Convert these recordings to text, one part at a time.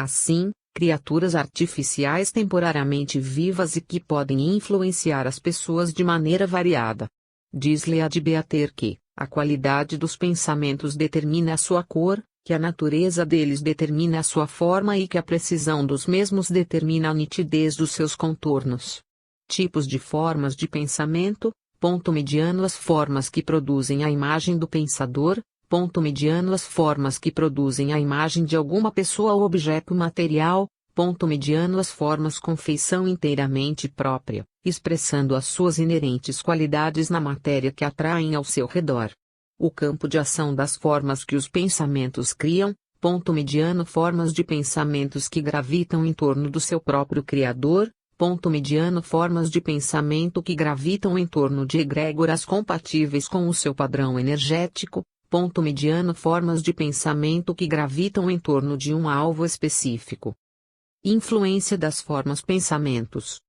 Assim, criaturas artificiais temporariamente vivas e que podem influenciar as pessoas de maneira variada. Diz Lead Beater que a qualidade dos pensamentos determina a sua cor, que a natureza deles determina a sua forma e que a precisão dos mesmos determina a nitidez dos seus contornos. Tipos de formas de pensamento, ponto mediano as formas que produzem a imagem do pensador, ponto mediano as formas que produzem a imagem de alguma pessoa ou objeto material, ponto mediano as formas com feição inteiramente própria, expressando as suas inerentes qualidades na matéria que atraem ao seu redor. O campo de ação das formas que os pensamentos criam, ponto mediano formas de pensamentos que gravitam em torno do seu próprio Criador, ponto mediano formas de pensamento que gravitam em torno de egrégoras compatíveis com o seu padrão energético, ponto mediano formas de pensamento que gravitam em torno de um alvo específico. Influência das formas pensamentos.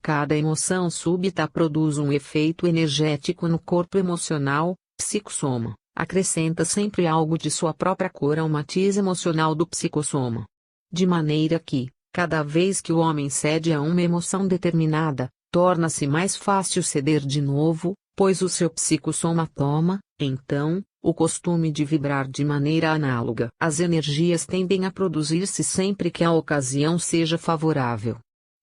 Cada emoção súbita produz um efeito energético no corpo emocional, psicossoma, acrescenta sempre algo de sua própria cor ao matiz emocional do psicossoma. De maneira que, cada vez que o homem cede a uma emoção determinada, torna-se mais fácil ceder de novo, pois o seu psicossoma toma, então, o costume de vibrar de maneira análoga. As energias tendem a produzir-se sempre que a ocasião seja favorável.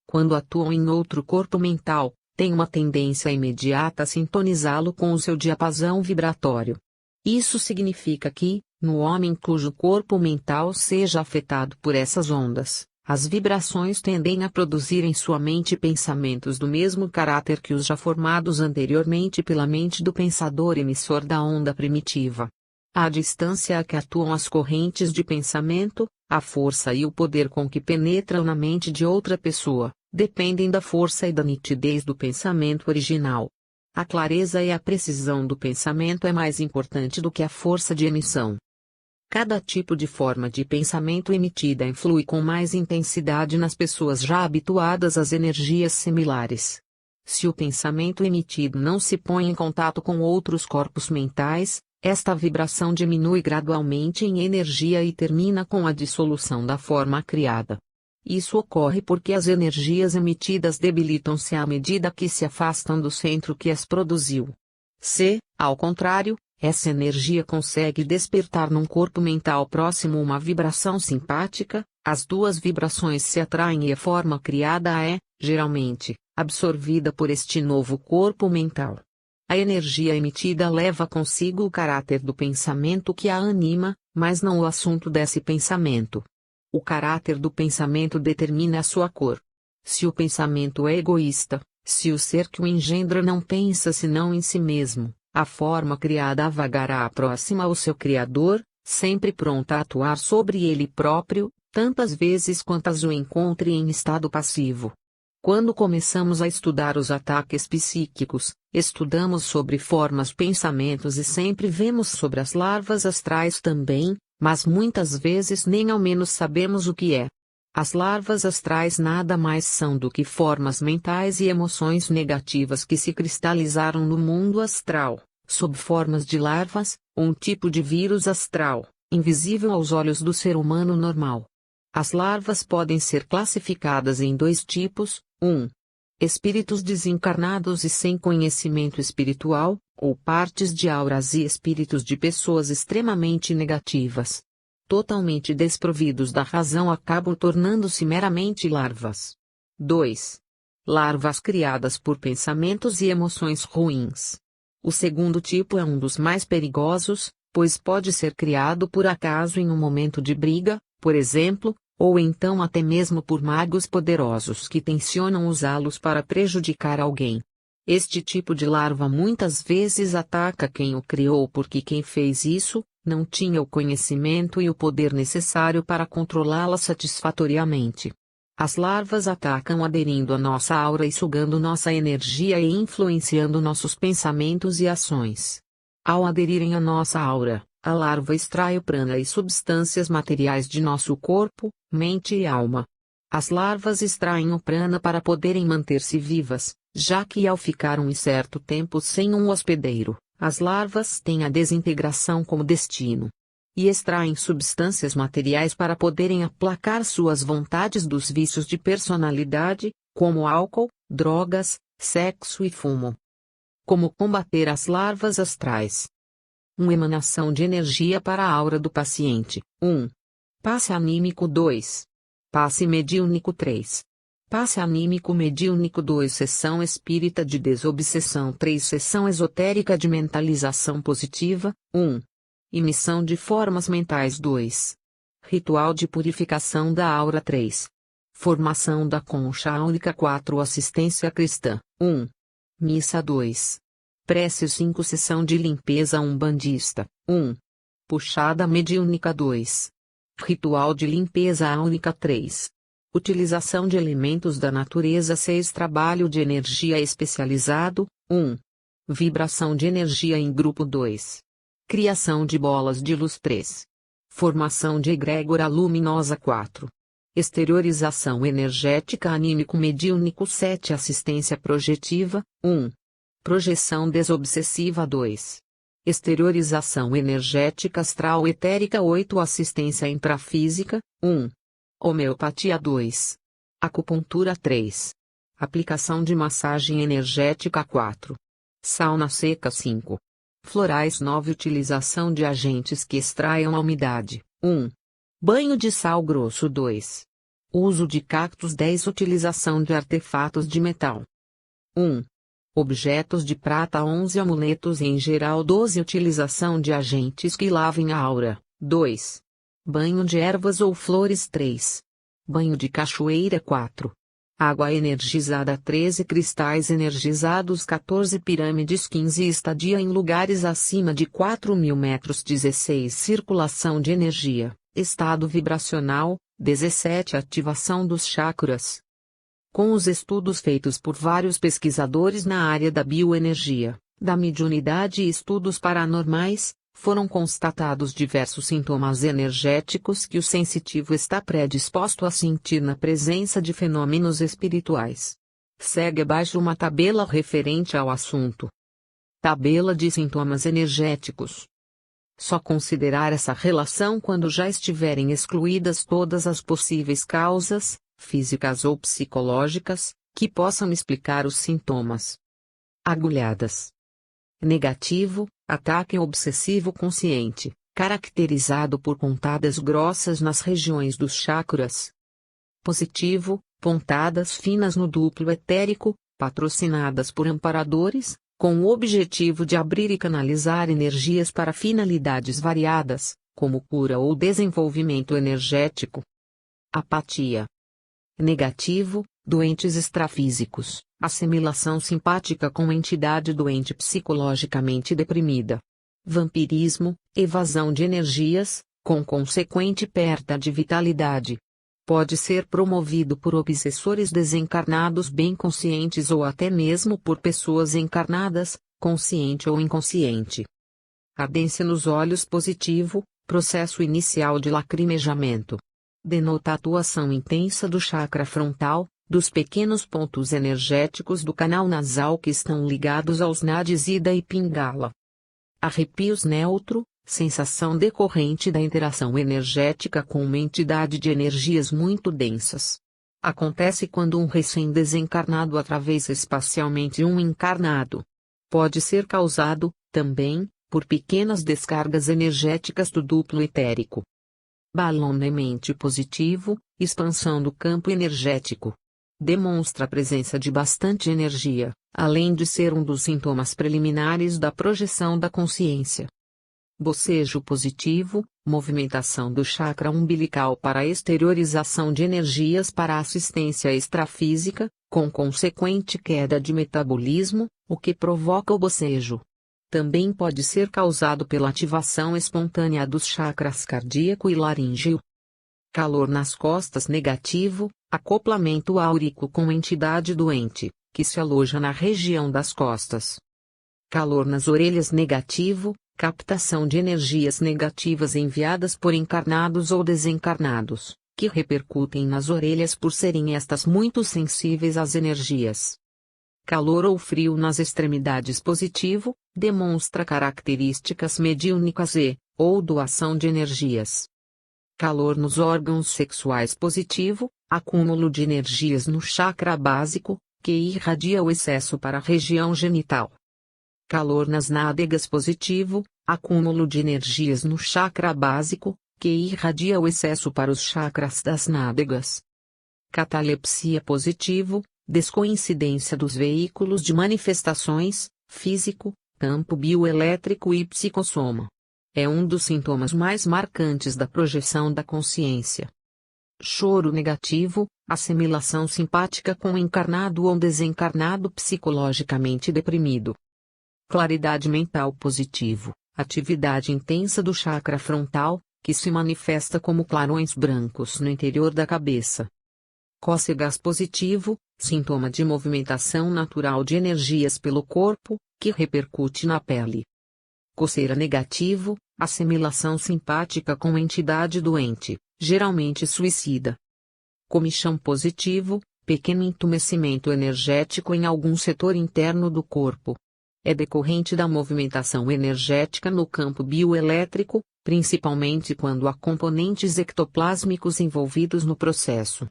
Quando atuam em outro corpo mental, têm uma tendência imediata a sintonizá-lo com o seu diapasão vibratório. Isso significa que, no homem cujo corpo mental seja afetado por essas ondas, as vibrações tendem a produzir em sua mente pensamentos do mesmo caráter que os já formados anteriormente pela mente do pensador emissor da onda primitiva. À distância a que atuam as correntes de pensamento, a força e o poder com que penetram na mente de outra pessoa, dependem da força e da nitidez do pensamento original. A clareza e a precisão do pensamento é mais importante do que a força de emissão. Cada tipo de forma de pensamento emitida influi com mais intensidade nas pessoas já habituadas às energias similares. Se o pensamento emitido não se põe em contato com outros corpos mentais, esta vibração diminui gradualmente em energia e termina com a dissolução da forma criada. Isso ocorre porque as energias emitidas debilitam-se à medida que se afastam do centro que as produziu. Se, ao contrário, essa energia consegue despertar num corpo mental próximo uma vibração simpática, as duas vibrações se atraem e a forma criada é, geralmente, absorvida por este novo corpo mental. A energia emitida leva consigo o caráter do pensamento que a anima, mas não o assunto desse pensamento. O caráter do pensamento determina a sua cor. Se o pensamento é egoísta, se o ser que o engendra não pensa senão em si mesmo, a forma criada vagará próxima ao seu Criador, sempre pronta a atuar sobre ele próprio, tantas vezes quantas o encontre em estado passivo. Quando começamos a estudar os ataques psíquicos, estudamos sobre formas pensamentos e sempre vemos sobre as larvas astrais também, mas muitas vezes nem ao menos sabemos o que é. As larvas astrais nada mais são do que formas mentais e emoções negativas que se cristalizaram no mundo astral, sob formas de larvas, um tipo de vírus astral, invisível aos olhos do ser humano normal. As larvas podem ser classificadas em dois tipos: 1. Espíritos desencarnados e sem conhecimento espiritual, ou partes de auras e espíritos de pessoas extremamente negativas. Totalmente desprovidos da razão acabam tornando-se meramente larvas. 2. Larvas criadas por pensamentos e emoções ruins. O segundo tipo é um dos mais perigosos, pois pode ser criado por acaso em um momento de briga, por exemplo, ou então até mesmo por magos poderosos que tencionam usá-los para prejudicar alguém. Este tipo de larva muitas vezes ataca quem o criou porque quem fez isso, não tinha o conhecimento e o poder necessário para controlá-la satisfatoriamente. As larvas atacam aderindo à nossa aura e sugando nossa energia e influenciando nossos pensamentos e ações. Ao aderirem à nossa aura, a larva extrai o prana e substâncias materiais de nosso corpo, mente e alma. As larvas extraem o prana para poderem manter-se vivas, já que ao ficar um certo tempo sem um hospedeiro, as larvas têm a desintegração como destino. e extraem substâncias materiais para poderem aplacar suas vontades dos vícios de personalidade, como álcool, drogas, sexo e fumo. Como combater as larvas astrais? Uma emanação de energia para a aura do paciente. 1. Passe anímico 2. Passe mediúnico 3. Passe anímico mediúnico 2. Sessão espírita de desobsessão 3. Sessão esotérica de mentalização positiva 1. Emissão de formas mentais 2. Ritual de purificação da aura 3. Formação da concha áurica 4. Assistência cristã 1. Missa 2. Prece 5. Sessão de limpeza umbandista 1. Puxada mediúnica 2. Ritual de limpeza áurica 3. Utilização de elementos da natureza 6. Trabalho de energia especializado 1. Vibração de energia em grupo 2. Criação de bolas de luz 3. Formação de egrégora luminosa 4. Exteriorização energética anímico-mediúnico 7. Assistência projetiva 1. Projeção desobsessiva 2. Exteriorização energética astral etérica 8. Assistência intrafísica 1. Homeopatia 2. Acupuntura 3. Aplicação de massagem energética 4. Sauna seca 5. Florais 9. Utilização de agentes que extraiam a umidade 1. Banho de sal grosso 2. Uso de cactos 10. Utilização de artefatos de metal 1. Objetos de prata 11. Amuletos em geral 12. Utilização de agentes que lavem a aura 2. Banho de ervas ou flores 3. Banho de cachoeira 4. Água energizada 13. Cristais energizados 14. Pirâmides 15. Estadia em lugares acima de 4.000 metros 16. Circulação de energia, estado vibracional 17. Ativação dos chakras. Com os estudos feitos por vários pesquisadores na área da bioenergia, da mediunidade e estudos paranormais, foram constatados diversos sintomas energéticos que o sensitivo está predisposto a sentir na presença de fenômenos espirituais. Segue abaixo uma tabela referente ao assunto. Tabela de sintomas energéticos. Só considerar essa relação quando já estiverem excluídas todas as possíveis causas, físicas ou psicológicas, que possam explicar os sintomas. Agulhadas. Negativo, ataque obsessivo consciente, caracterizado por pontadas grossas nas regiões dos chakras. Positivo, pontadas finas no duplo etérico, patrocinadas por amparadores, com o objetivo de abrir e canalizar energias para finalidades variadas, como cura ou desenvolvimento energético. Apatia. Negativo, doentes extrafísicos, assimilação simpática com entidade doente psicologicamente deprimida. Vampirismo, evasão de energias, com consequente perda de vitalidade. Pode ser promovido por obsessores desencarnados bem conscientes ou até mesmo por pessoas encarnadas, consciente ou inconsciente. Ardência nos olhos positivo, processo inicial de lacrimejamento. Denota a atuação intensa do chakra frontal, dos pequenos pontos energéticos do canal nasal que estão ligados aos nadis Ida e Pingala. Arrepios neutro, sensação decorrente da interação energética com uma entidade de energias muito densas. Acontece quando um recém-desencarnado atravessa espacialmente um encarnado. Pode ser causado, também, por pequenas descargas energéticas do duplo etérico. Balonemente positivo, expansão do campo energético. Demonstra a presença de bastante energia, além de ser um dos sintomas preliminares da projeção da consciência. Bocejo positivo, movimentação do chakra umbilical para a exteriorização de energias para assistência extrafísica, com consequente queda de metabolismo, o que provoca o bocejo. Também pode ser causado pela ativação espontânea dos chakras cardíaco e laríngeo. Calor nas costas negativo, acoplamento áurico com entidade doente, que se aloja na região das costas. Calor nas orelhas negativo, captação de energias negativas enviadas por encarnados ou desencarnados, que repercutem nas orelhas por serem estas muito sensíveis às energias. Calor ou frio nas extremidades positivo, demonstra características mediúnicas e, ou doação de energias. Calor nos órgãos sexuais positivo, acúmulo de energias no chakra básico, que irradia o excesso para a região genital. Calor nas nádegas positivo, acúmulo de energias no chakra básico, que irradia o excesso para os chakras das nádegas. Catalepsia positivo, descoincidência dos veículos de manifestações, físico, campo bioelétrico e psicossoma. É um dos sintomas mais marcantes da projeção da consciência. Choro negativo, assimilação simpática com encarnado ou desencarnado psicologicamente deprimido. Claridade mental positivo, atividade intensa do chakra frontal, que se manifesta como clarões brancos no interior da cabeça. Cócegas positivo, sintoma de movimentação natural de energias pelo corpo, que repercute na pele. Coceira negativo, assimilação simpática com entidade doente, geralmente suicida. Comichão positivo, pequeno entumecimento energético em algum setor interno do corpo. É decorrente da movimentação energética no campo bioelétrico, principalmente quando há componentes ectoplásmicos envolvidos no processo.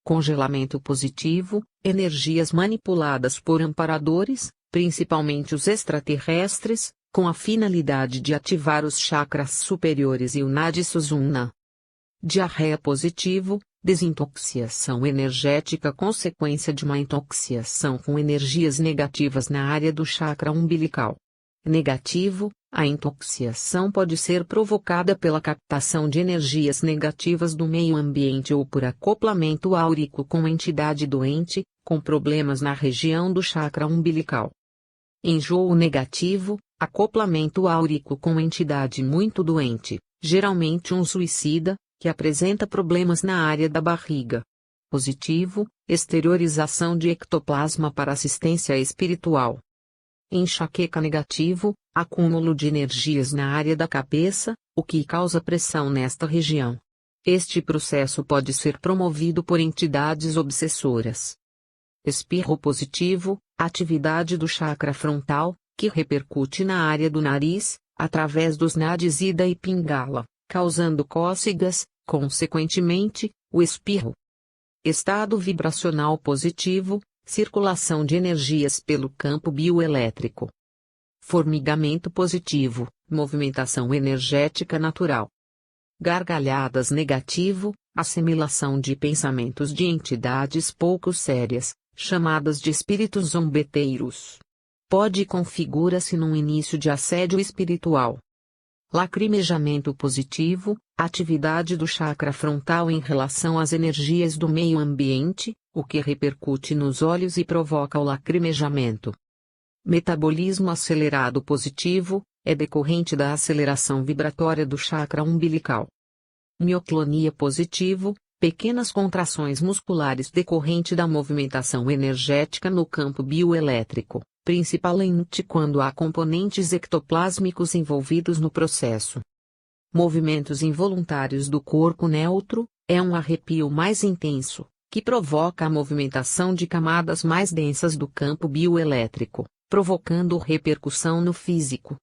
Congelamento positivo, energias manipuladas por amparadores, principalmente os extraterrestres, com a finalidade de ativar os chakras superiores e o Nadi Sushumna. Diarreia positivo, desintoxicação energética consequência de uma intoxicação com energias negativas na área do chakra umbilical. Negativo, a intoxicação pode ser provocada pela captação de energias negativas do meio ambiente ou por acoplamento áurico com entidade doente, com problemas na região do chakra umbilical. Enjoo negativo, acoplamento áurico com entidade muito doente, geralmente um suicida, que apresenta problemas na área da barriga. Positivo, exteriorização de ectoplasma para assistência espiritual. Enxaqueca negativo, acúmulo de energias na área da cabeça, o que causa pressão nesta região. Este processo pode ser promovido por entidades obsessoras. Espirro positivo, atividade do chakra frontal, que repercute na área do nariz, através dos nadis Ida e Pingala, causando cócegas, consequentemente, o espirro. Estado vibracional positivo, circulação de energias pelo campo bioelétrico. Formigamento positivo, movimentação energética natural. Gargalhadas negativo, assimilação de pensamentos de entidades pouco sérias, chamadas de espíritos zombeteiros. Pode e configura-se num início de assédio espiritual. Lacrimejamento positivo, atividade do chakra frontal em relação às energias do meio ambiente, o que repercute nos olhos e provoca o lacrimejamento. Metabolismo acelerado positivo, é decorrente da aceleração vibratória do chakra umbilical. Mioclonia positivo, pequenas contrações musculares decorrente da movimentação energética no campo bioelétrico, principalmente quando há componentes ectoplásmicos envolvidos no processo. Movimentos involuntários do corpo neutro, é um arrepio mais intenso, que provoca a movimentação de camadas mais densas do campo bioelétrico, provocando repercussão no físico.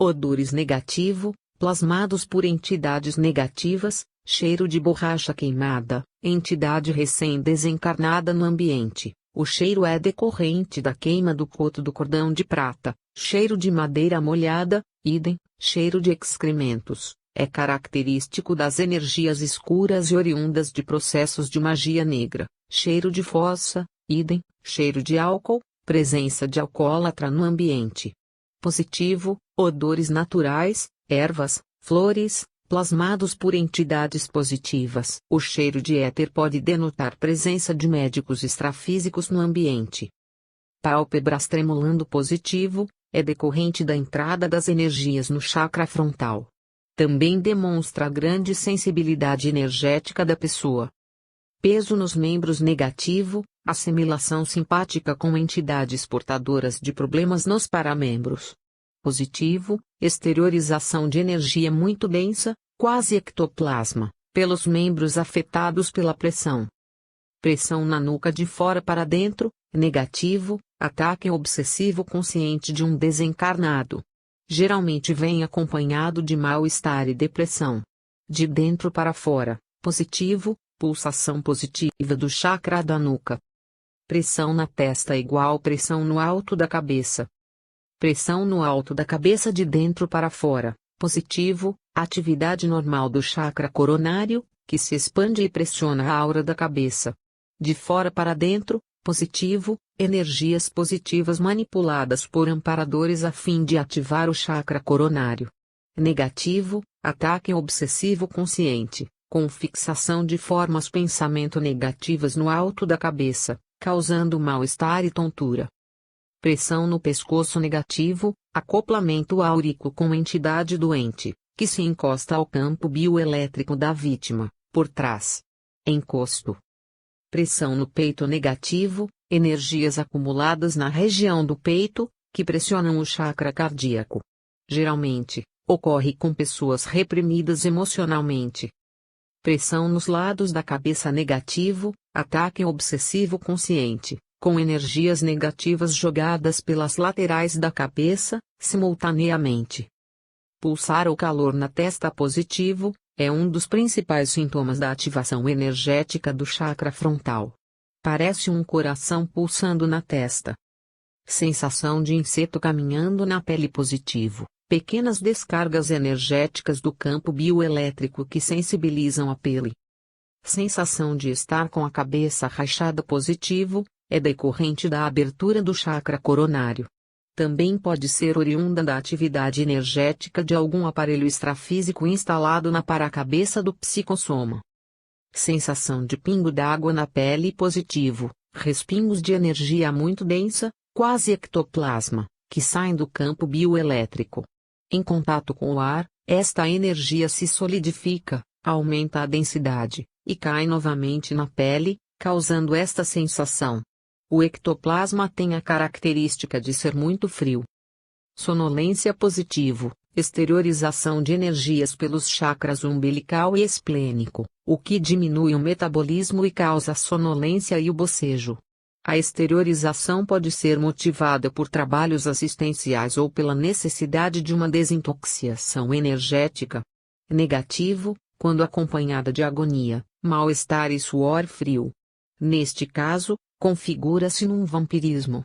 Odores negativo, plasmados por entidades negativas, cheiro de borracha queimada, entidade recém-desencarnada no ambiente. O cheiro é decorrente da queima do coto do cordão de prata, cheiro de madeira molhada, idem, cheiro de excrementos, é característico das energias escuras e oriundas de processos de magia negra, cheiro de fossa, idem, cheiro de álcool, presença de alcoólatra no ambiente. Positivo, odores naturais, ervas, flores, plasmados por entidades positivas. O cheiro de éter pode denotar presença de médicos extrafísicos no ambiente. Pálpebras tremulando positivo, é decorrente da entrada das energias no chakra frontal. Também demonstra grande sensibilidade energética da pessoa. Peso nos membros negativo, assimilação simpática com entidades portadoras de problemas nos paramembros. Positivo, exteriorização de energia muito densa, quase ectoplasma, pelos membros afetados pela pressão. Pressão na nuca de fora para dentro, negativo, ataque obsessivo consciente de um desencarnado. Geralmente vem acompanhado de mal-estar e depressão. De dentro para fora, positivo, pulsação positiva do chakra da nuca. Pressão na testa igual pressão no alto da cabeça. Pressão no alto da cabeça de dentro para fora, positivo, atividade normal do chakra coronário, que se expande e pressiona a aura da cabeça. De fora para dentro, positivo, energias positivas manipuladas por amparadores a fim de ativar o chakra coronário. Negativo, ataque obsessivo consciente, com fixação de formas pensamento negativas no alto da cabeça, causando mal-estar e tontura. Pressão no pescoço negativo, acoplamento áurico com entidade doente, que se encosta ao campo bioelétrico da vítima, por trás. Encosto. Pressão no peito negativo, energias acumuladas na região do peito, que pressionam o chakra cardíaco. Geralmente, ocorre com pessoas reprimidas emocionalmente. Pressão nos lados da cabeça negativo, ataque obsessivo consciente, com energias negativas jogadas pelas laterais da cabeça, simultaneamente. Pulsar ou calor na testa positivo, é um dos principais sintomas da ativação energética do chakra frontal. Parece um coração pulsando na testa. Sensação de inseto caminhando na pele positivo, pequenas descargas energéticas do campo bioelétrico que sensibilizam a pele. Sensação de estar com a cabeça rachada positivo, é decorrente da abertura do chakra coronário. Também pode ser oriunda da atividade energética de algum aparelho extrafísico instalado na paracabeça do psicossoma. Sensação de pingo d'água na pele positivo, respingos de energia muito densa, quase ectoplasma, que saem do campo bioelétrico. Em contato com o ar, esta energia se solidifica, aumenta a densidade, e cai novamente na pele, causando esta sensação. O ectoplasma tem a característica de ser muito frio. Sonolência positivo, exteriorização de energias pelos chakras umbilical e esplênico, o que diminui o metabolismo e causa sonolência e o bocejo. A exteriorização pode ser motivada por trabalhos assistenciais ou pela necessidade de uma desintoxicação energética. Negativo, quando acompanhada de agonia, mal-estar e suor frio. Neste caso, configura-se num vampirismo.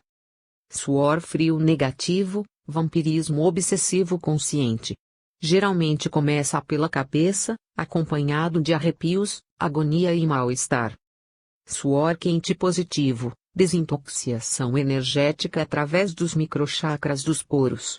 Suor frio negativo, vampirismo obsessivo consciente. Geralmente começa pela cabeça, acompanhado de arrepios, agonia e mal-estar. Suor quente positivo, desintoxicação energética através dos microchakras dos poros.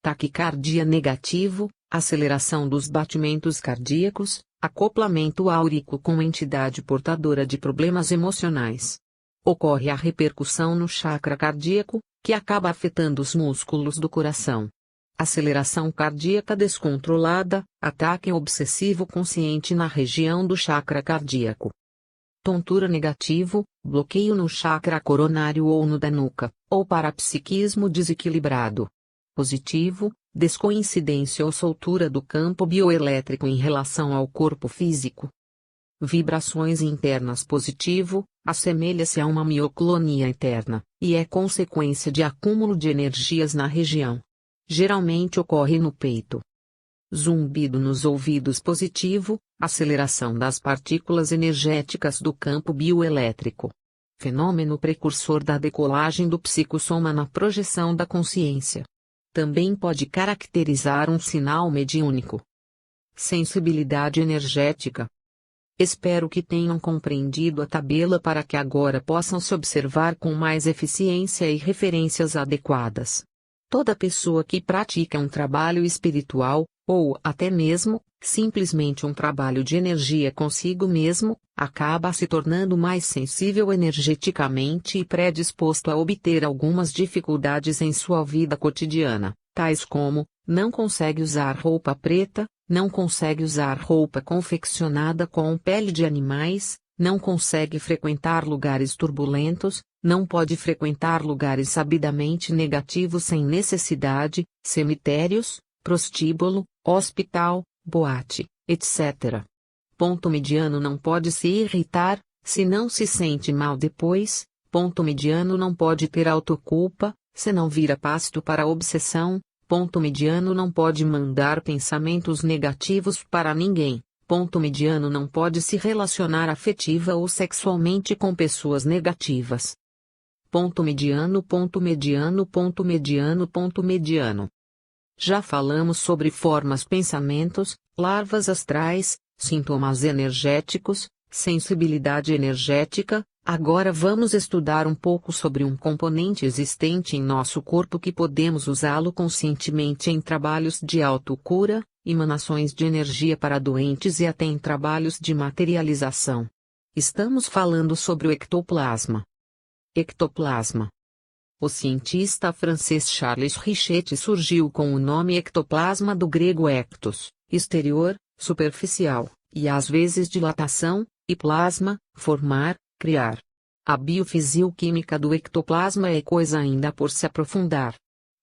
Taquicardia negativo, aceleração dos batimentos cardíacos, acoplamento áurico com entidade portadora de problemas emocionais. Ocorre a repercussão no chakra cardíaco, que acaba afetando os músculos do coração. Aceleração cardíaca descontrolada, ataque obsessivo consciente na região do chakra cardíaco. Tontura negativo, bloqueio no chakra coronário ou no da nuca, ou parapsiquismo desequilibrado. Positivo, descoincidência ou soltura do campo bioelétrico em relação ao corpo físico. Vibrações internas positivo, assemelha-se a uma mioclonia interna, e é consequência de acúmulo de energias na região. Geralmente ocorre no peito. Zumbido nos ouvidos positivo, aceleração das partículas energéticas do campo bioelétrico. Fenômeno precursor da decolagem do psicossoma na projeção da consciência. Também pode caracterizar um sinal mediúnico. Sensibilidade energética. Espero que tenham compreendido a tabela para que agora possam se observar com mais eficiência e referências adequadas. Toda pessoa que pratica um trabalho espiritual, ou até mesmo, simplesmente um trabalho de energia consigo mesmo, acaba se tornando mais sensível energeticamente e predisposto a obter algumas dificuldades em sua vida cotidiana, tais como, não consegue usar roupa preta, não consegue usar roupa confeccionada com pele de animais, não consegue frequentar lugares turbulentos, não pode frequentar lugares sabidamente negativos sem necessidade, cemitérios, prostíbulo, hospital, boate, etc. Ponto mediano não pode se irritar, se não se sente mal depois. Ponto mediano não pode ter autoculpa, se não vira pasto para obsessão. Ponto mediano não pode mandar pensamentos negativos para ninguém. Ponto mediano não pode se relacionar afetiva ou sexualmente com pessoas negativas. Ponto mediano, ponto mediano, ponto mediano, ponto mediano. Já falamos sobre formas, pensamentos, larvas astrais, sintomas energéticos, sensibilidade energética. Agora vamos estudar um pouco sobre um componente existente em nosso corpo que podemos usá-lo conscientemente em trabalhos de autocura, emanações de energia para doentes e até em trabalhos de materialização. Estamos falando sobre o ectoplasma. Ectoplasma. O cientista francês Charles Richet surgiu com o nome ectoplasma do grego ectos, exterior, superficial, e às vezes dilatação, e plasma, formar, criar. A biofisicoquímica do ectoplasma é coisa ainda por se aprofundar.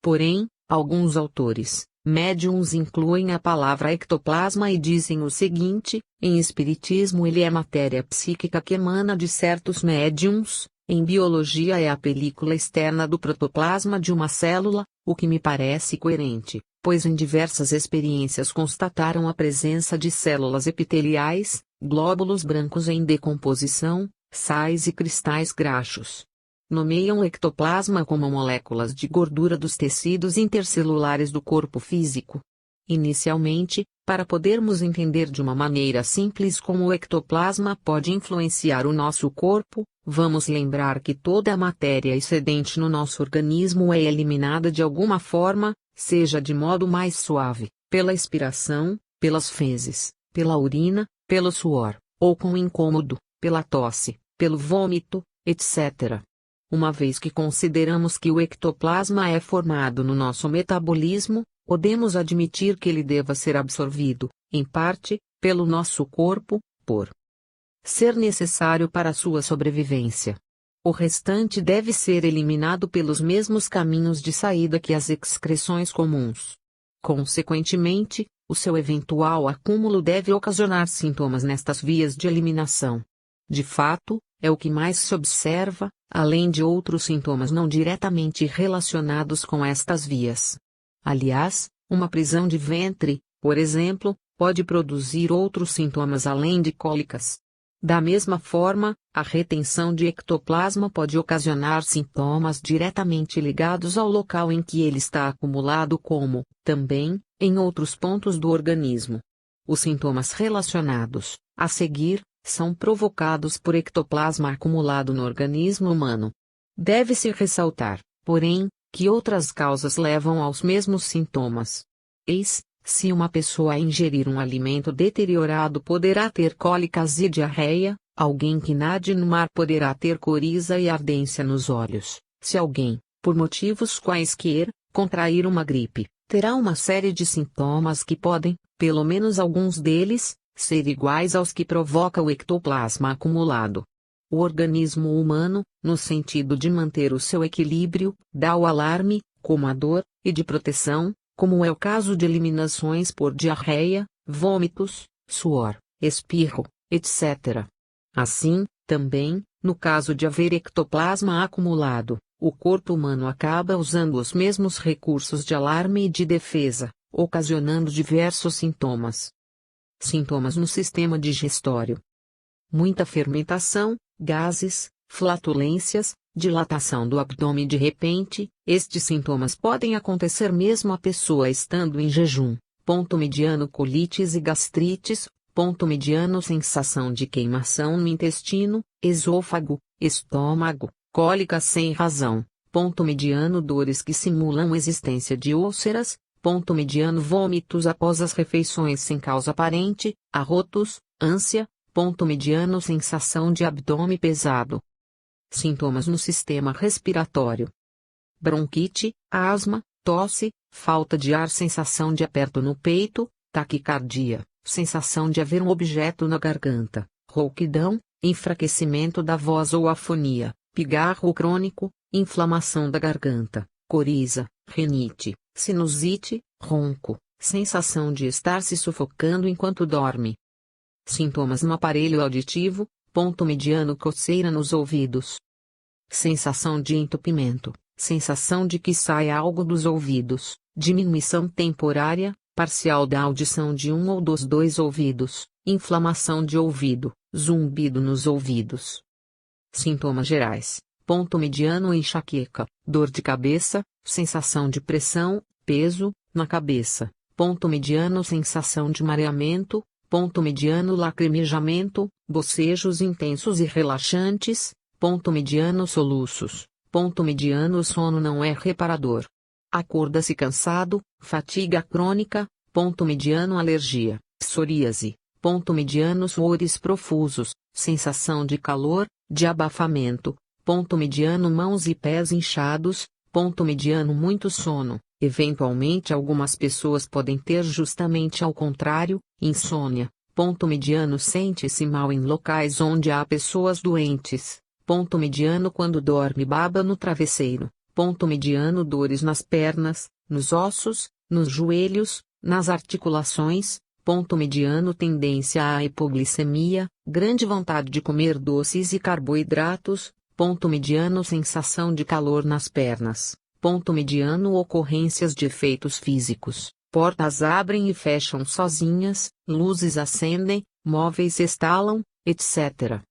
Porém, alguns autores, médiuns incluem a palavra ectoplasma e dizem o seguinte: em espiritismo ele é matéria psíquica que emana de certos médiuns. Em biologia é a película externa do protoplasma de uma célula, o que me parece coerente, pois em diversas experiências constataram a presença de células epiteliais, glóbulos brancos em decomposição, sais e cristais graxos. Nomeiam o ectoplasma como moléculas de gordura dos tecidos intercelulares do corpo físico. Inicialmente, para podermos entender de uma maneira simples como o ectoplasma pode influenciar o nosso corpo, vamos lembrar que toda a matéria excedente no nosso organismo é eliminada de alguma forma, seja de modo mais suave, pela expiração, pelas fezes, pela urina, pelo suor, ou com incômodo, pela tosse, pelo vômito, etc. Uma vez que consideramos que o ectoplasma é formado no nosso metabolismo, podemos admitir que ele deva ser absorvido, em parte, pelo nosso corpo, por ser necessário para sua sobrevivência. O restante deve ser eliminado pelos mesmos caminhos de saída que as excreções comuns. Consequentemente, o seu eventual acúmulo deve ocasionar sintomas nestas vias de eliminação. De fato, é o que mais se observa, além de outros sintomas não diretamente relacionados com estas vias. Aliás, uma prisão de ventre, por exemplo, pode produzir outros sintomas além de cólicas. Da mesma forma, a retenção de ectoplasma pode ocasionar sintomas diretamente ligados ao local em que ele está acumulado, como, também, em outros pontos do organismo. Os sintomas relacionados, a seguir, são provocados por ectoplasma acumulado no organismo humano. Deve-se ressaltar, porém, que outras causas levam aos mesmos sintomas. Eis, se uma pessoa ingerir um alimento deteriorado poderá ter cólicas e diarreia, alguém que nade no mar poderá ter coriza e ardência nos olhos. Se alguém, por motivos quaisquer, contrair uma gripe, terá uma série de sintomas que podem, pelo menos alguns deles, ser iguais aos que provoca o ectoplasma acumulado. O organismo humano, no sentido de manter o seu equilíbrio, dá o alarme, como a dor, e de proteção, como é o caso de eliminações por diarreia, vômitos, suor, espirro, etc. Assim, também, no caso de haver ectoplasma acumulado, o corpo humano acaba usando os mesmos recursos de alarme e de defesa, ocasionando diversos sintomas. Sintomas no sistema digestório: muita fermentação, gases, flatulências, dilatação do abdômen de repente. Estes sintomas podem acontecer mesmo a pessoa estando em jejum. Ponto mediano, colites e gastrites. Ponto mediano, sensação de queimação no intestino, esôfago, estômago, cólicas sem razão. Ponto mediano, dores que simulam existência de úlceras. Ponto mediano, vômitos após as refeições sem causa aparente, arrotos, ânsia. Ponto mediano, sensação de abdômen pesado. Sintomas no sistema respiratório: bronquite, asma, tosse, falta de ar, sensação de aperto no peito, taquicardia, sensação de haver um objeto na garganta, rouquidão, enfraquecimento da voz ou afonia, pigarro crônico, inflamação da garganta, coriza, rinite, sinusite, ronco, sensação de estar se sufocando enquanto dorme. Sintomas no aparelho auditivo: ponto mediano, coceira nos ouvidos, sensação de entupimento, sensação de que sai algo dos ouvidos, diminuição temporária, parcial da audição de um ou dos dois ouvidos, inflamação de ouvido, zumbido nos ouvidos. Sintomas gerais: ponto mediano enxaqueca, dor de cabeça, sensação de pressão, peso, na cabeça, ponto mediano sensação de mareamento, ponto mediano lacrimejamento, bocejos intensos e relaxantes, ponto mediano soluços, ponto mediano sono não é reparador. Acorda-se cansado, fatiga crônica, ponto mediano alergia, psoríase, ponto mediano suores profusos, sensação de calor, de abafamento, ponto mediano mãos e pés inchados, ponto mediano muito sono. Eventualmente algumas pessoas podem ter justamente ao contrário, insônia, ponto mediano sente-se mal em locais onde há pessoas doentes, ponto mediano quando dorme baba no travesseiro, ponto mediano dores nas pernas, nos ossos, nos joelhos, nas articulações, ponto mediano tendência à hipoglicemia, grande vontade de comer doces e carboidratos, ponto mediano sensação de calor nas pernas, ponto mediano ocorrências de efeitos físicos, portas abrem e fecham sozinhas, luzes acendem, móveis estalam, etc.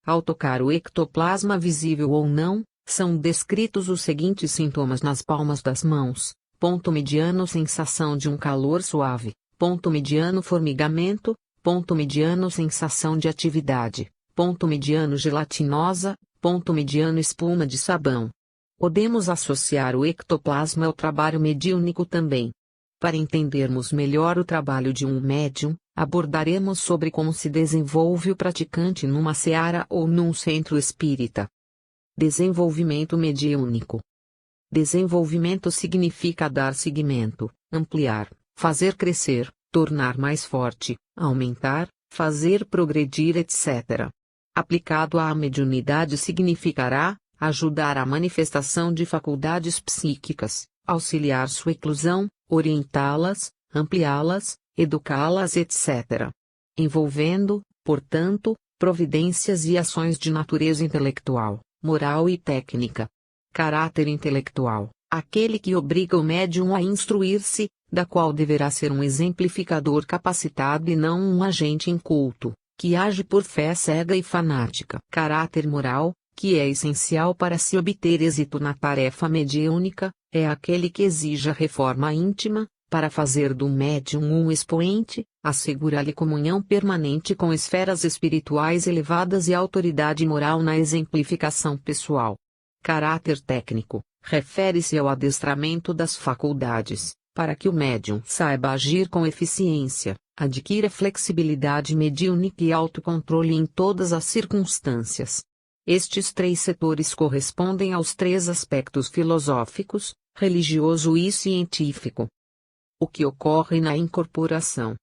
Ao tocar o ectoplasma visível ou não, são descritos os seguintes sintomas nas palmas das mãos: ponto mediano sensação de um calor suave, ponto mediano formigamento, ponto mediano sensação de atividade, ponto mediano gelatinosa, ponto mediano espuma de sabão. Podemos associar o ectoplasma ao trabalho mediúnico também. Para entendermos melhor o trabalho de um médium, abordaremos sobre como se desenvolve o praticante numa seara ou num centro espírita. Desenvolvimento mediúnico. Desenvolvimento significa dar seguimento, ampliar, fazer crescer, tornar mais forte, aumentar, fazer progredir, etc. Aplicado à mediunidade significará ajudar a manifestação de faculdades psíquicas, auxiliar sua eclosão, orientá-las, ampliá-las, educá-las, etc. Envolvendo, portanto, providências e ações de natureza intelectual, moral e técnica. Caráter intelectual, aquele que obriga o médium a instruir-se, da qual deverá ser um exemplificador capacitado e não um agente inculto, que age por fé cega e fanática. Caráter moral, que é essencial para se obter êxito na tarefa mediúnica, é aquele que exija reforma íntima, para fazer do médium um expoente, assegura-lhe comunhão permanente com esferas espirituais elevadas e autoridade moral na exemplificação pessoal. Caráter técnico, refere-se ao adestramento das faculdades, para que o médium saiba agir com eficiência, adquira flexibilidade mediúnica e autocontrole em todas as circunstâncias. Estes três setores correspondem aos três aspectos filosóficos, religioso e científico. O que ocorre na incorporação?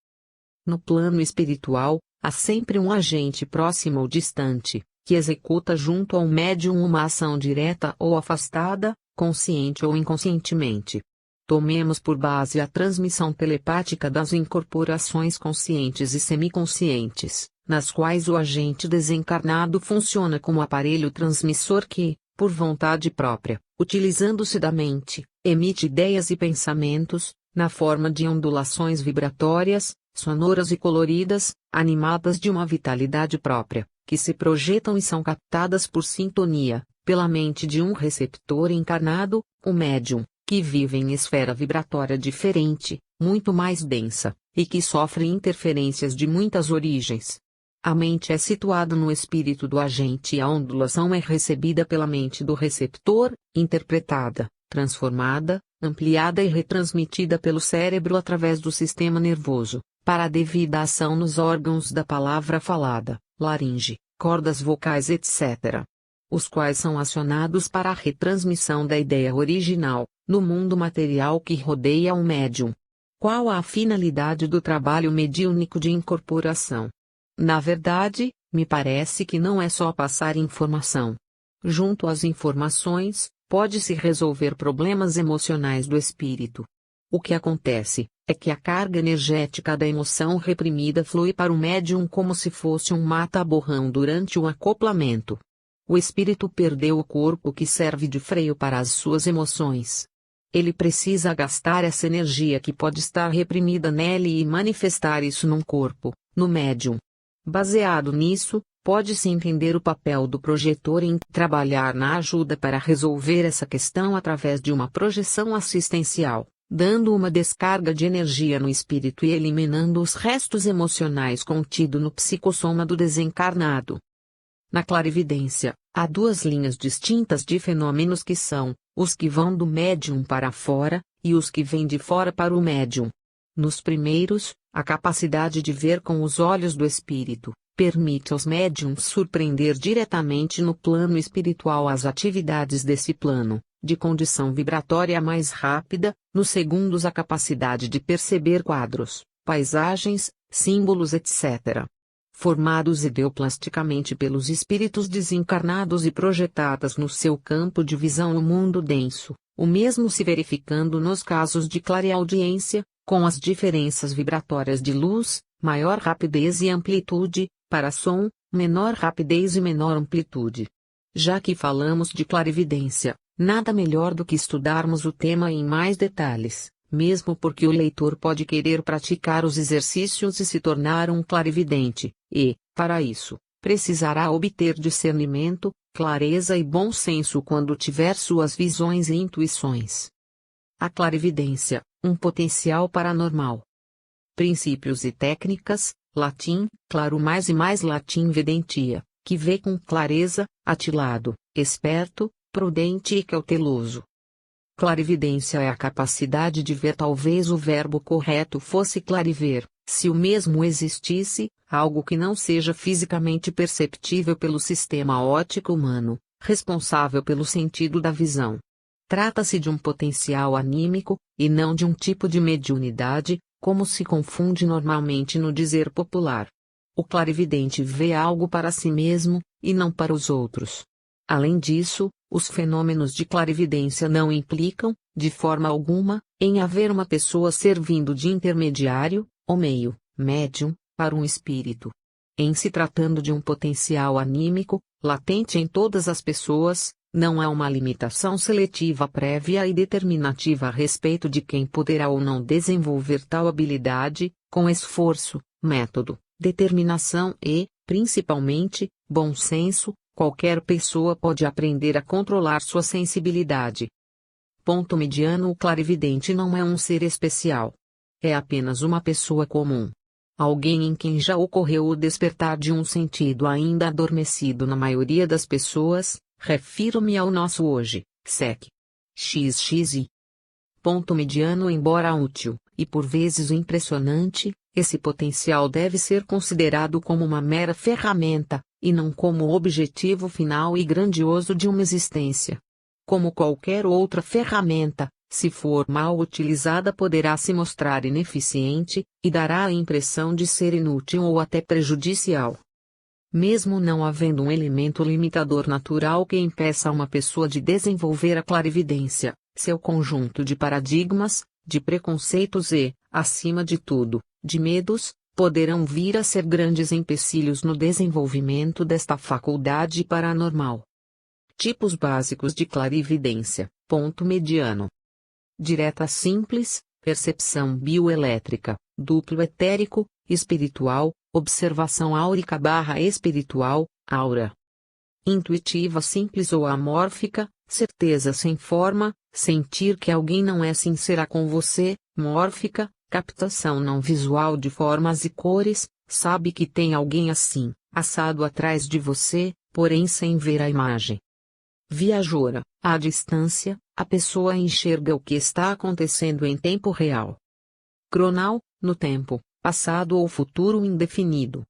No plano espiritual, há sempre um agente próximo ou distante, que executa junto ao médium uma ação direta ou afastada, consciente ou inconscientemente. Tomemos por base a transmissão telepática das incorporações conscientes e semiconscientes, nas quais o agente desencarnado funciona como aparelho transmissor que, por vontade própria, utilizando-se da mente, emite ideias e pensamentos, na forma de ondulações vibratórias, sonoras e coloridas, animadas de uma vitalidade própria, que se projetam e são captadas por sintonia, pela mente de um receptor encarnado, o médium, que vive em esfera vibratória diferente, muito mais densa, e que sofre interferências de muitas origens. A mente é situada no espírito do agente e a ondulação é recebida pela mente do receptor, interpretada, transformada, ampliada e retransmitida pelo cérebro através do sistema nervoso, para a devida ação nos órgãos da palavra falada, laringe, cordas vocais, etc. Os quais são acionados para a retransmissão da ideia original, no mundo material que rodeia o médium. Qual a finalidade do trabalho mediúnico de incorporação? Na verdade, me parece que não é só passar informação. Junto às informações, pode-se resolver problemas emocionais do espírito. O que acontece é que a carga energética da emoção reprimida flui para o médium como se fosse um mata-borrão durante o acoplamento. O espírito perdeu o corpo que serve de freio para as suas emoções. Ele precisa gastar essa energia que pode estar reprimida nele e manifestar isso num corpo, no médium. Baseado nisso, pode-se entender o papel do projetor em trabalhar na ajuda para resolver essa questão através de uma projeção assistencial, dando uma descarga de energia no espírito e eliminando os restos emocionais contidos no psicossoma do desencarnado. Na clarividência, há duas linhas distintas de fenômenos que são, os que vão do médium para fora, e os que vêm de fora para o médium. Nos primeiros, a capacidade de ver com os olhos do espírito, permite aos médiums surpreender diretamente no plano espiritual as atividades desse plano, de condição vibratória mais rápida, nos segundos a capacidade de perceber quadros, paisagens, símbolos etc. formados ideoplasticamente pelos espíritos desencarnados e projetadas no seu campo de visão no mundo denso, o mesmo se verificando nos casos de clareaudiência, com as diferenças vibratórias de luz, maior rapidez e amplitude, para som, menor rapidez e menor amplitude. Já que falamos de clarividência, nada melhor do que estudarmos o tema em mais detalhes, mesmo porque o leitor pode querer praticar os exercícios e se tornar um clarividente, e, para isso, precisará obter discernimento, clareza e bom senso quando tiver suas visões e intuições. A clarividência, um potencial paranormal. Princípios e técnicas, latim, claro mais e mais latim vedentia, que vê com clareza, atilado, esperto, prudente e cauteloso. Clarividência é a capacidade de ver. Talvez o verbo correto fosse clariver, se o mesmo existisse, algo que não seja fisicamente perceptível pelo sistema óptico humano, responsável pelo sentido da visão. Trata-se de um potencial anímico, e não de um tipo de mediunidade, como se confunde normalmente no dizer popular. O clarividente vê algo para si mesmo, e não para os outros. Além disso, os fenômenos de clarividência não implicam, de forma alguma, em haver uma pessoa servindo de intermediário, ou meio, médium, para um espírito. Em se tratando de um potencial anímico, latente em todas as pessoas, não há uma limitação seletiva prévia e determinativa a respeito de quem poderá ou não desenvolver tal habilidade, com esforço, método, determinação e, principalmente, bom senso. Qualquer pessoa pode aprender a controlar sua sensibilidade. Ponto mediano. O clarividente não é um ser especial. É apenas uma pessoa comum. Alguém em quem já ocorreu o despertar de um sentido ainda adormecido na maioria das pessoas, refiro-me ao nosso hoje, SEC. XXI. Ponto mediano. Embora útil, e por vezes impressionante, esse potencial deve ser considerado como uma mera ferramenta, e não como o objetivo final e grandioso de uma existência. Como qualquer outra ferramenta, se for mal utilizada poderá se mostrar ineficiente, e dará a impressão de ser inútil ou até prejudicial. Mesmo não havendo um elemento limitador natural que impeça uma pessoa de desenvolver a clarividência, seu conjunto de paradigmas, de preconceitos e, acima de tudo, de medos, poderão vir a ser grandes empecilhos no desenvolvimento desta faculdade paranormal. Tipos básicos de clarividência. Ponto mediano. Direta simples, percepção bioelétrica, duplo etérico, espiritual, observação áurica / espiritual, aura. Intuitiva simples ou amórfica, certeza sem forma, sentir que alguém não é sincera com você, mórfica, captação não visual de formas e cores, sabe que tem alguém assim, assado atrás de você, porém sem ver a imagem. Viajora, à distância, a pessoa enxerga o que está acontecendo em tempo real. Cronal, no tempo, passado ou futuro indefinido.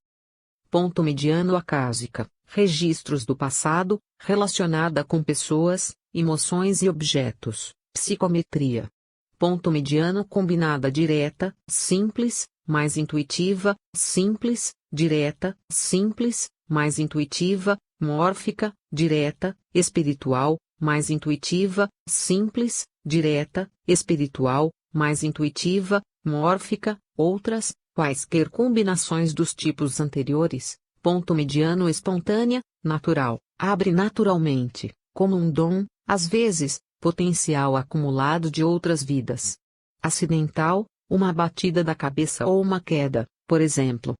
Ponto mediano. Acásica, registros do passado, relacionada com pessoas, emoções e objetos, psicometria. Ponto mediano. Combinada direta, simples, mais intuitiva, simples, direta, simples, mais intuitiva, mórfica, direta, espiritual, mais intuitiva, simples, direta, espiritual, mais intuitiva, mórfica, outras, quaisquer combinações dos tipos anteriores. Ponto mediano. Espontânea, natural, Abre naturalmente, como um dom, às vezes, potencial acumulado de outras vidas. Acidental, uma batida da cabeça ou uma queda, por exemplo.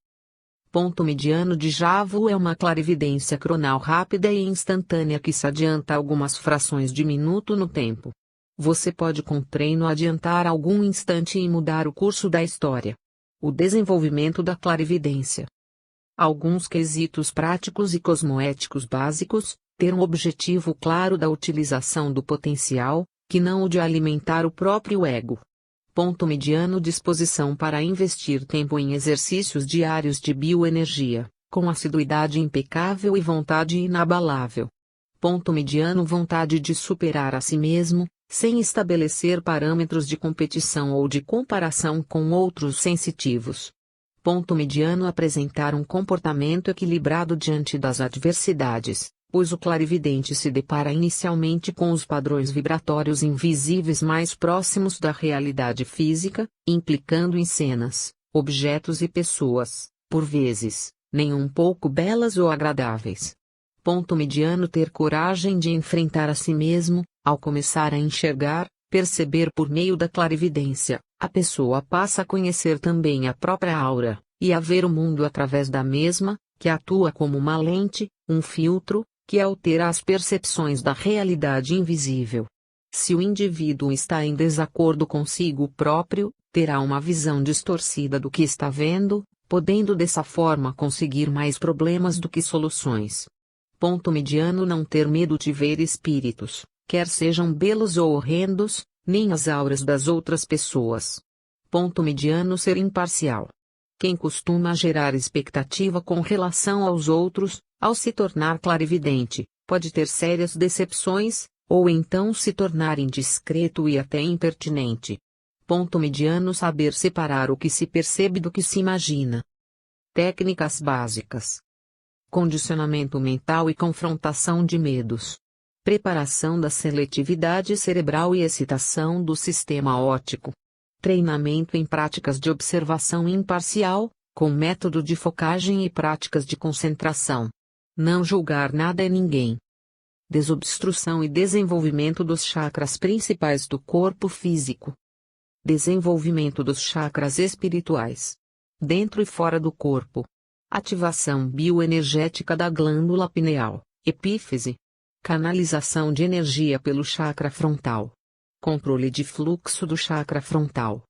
Ponto mediano de Javo é uma clarividência cronal rápida e instantânea que se adianta algumas frações de minuto no tempo. Você pode com treino adiantar algum instante e mudar o curso da história. O desenvolvimento da clarividência. Alguns quesitos práticos e cosmoéticos básicos: ter um objetivo claro da utilização do potencial, que não o de alimentar o próprio ego. Ponto mediano: disposição para investir tempo em exercícios diários de bioenergia, com assiduidade impecável e vontade inabalável. Ponto mediano: vontade de superar a si mesmo, sem estabelecer parâmetros de competição ou de comparação com outros sensitivos. Ponto mediano: apresentar um comportamento equilibrado diante das adversidades, pois o clarividente se depara inicialmente com os padrões vibratórios invisíveis mais próximos da realidade física, implicando em cenas, objetos e pessoas, por vezes, nem um pouco belas ou agradáveis. Ponto mediano: ter coragem de enfrentar a si mesmo. Ao começar a enxergar, perceber por meio da clarividência, a pessoa passa a conhecer também a própria aura, e a ver o mundo através da mesma, que atua como uma lente, um filtro, que altera as percepções da realidade invisível. Se o indivíduo está em desacordo consigo próprio, terá uma visão distorcida do que está vendo, podendo dessa forma conseguir mais problemas do que soluções. Ponto mediano: não ter medo de ver espíritos, quer sejam belos ou horrendos, nem as auras das outras pessoas. Ponto mediano: ser imparcial. Quem costuma gerar expectativa com relação aos outros, ao se tornar clarividente, pode ter sérias decepções, ou então se tornar indiscreto e até impertinente. Ponto mediano: saber separar o que se percebe do que se imagina. Técnicas básicas: condicionamento mental e confrontação de medos. Preparação da seletividade cerebral e excitação do sistema óptico. Treinamento em práticas de observação imparcial, com método de focagem e práticas de concentração. Não julgar nada e ninguém. Desobstrução e desenvolvimento dos chakras principais do corpo físico. Desenvolvimento dos chakras espirituais. Dentro e fora do corpo. Ativação bioenergética da glândula pineal, epífise. Canalização de energia pelo chakra frontal. Controle de fluxo do chakra frontal.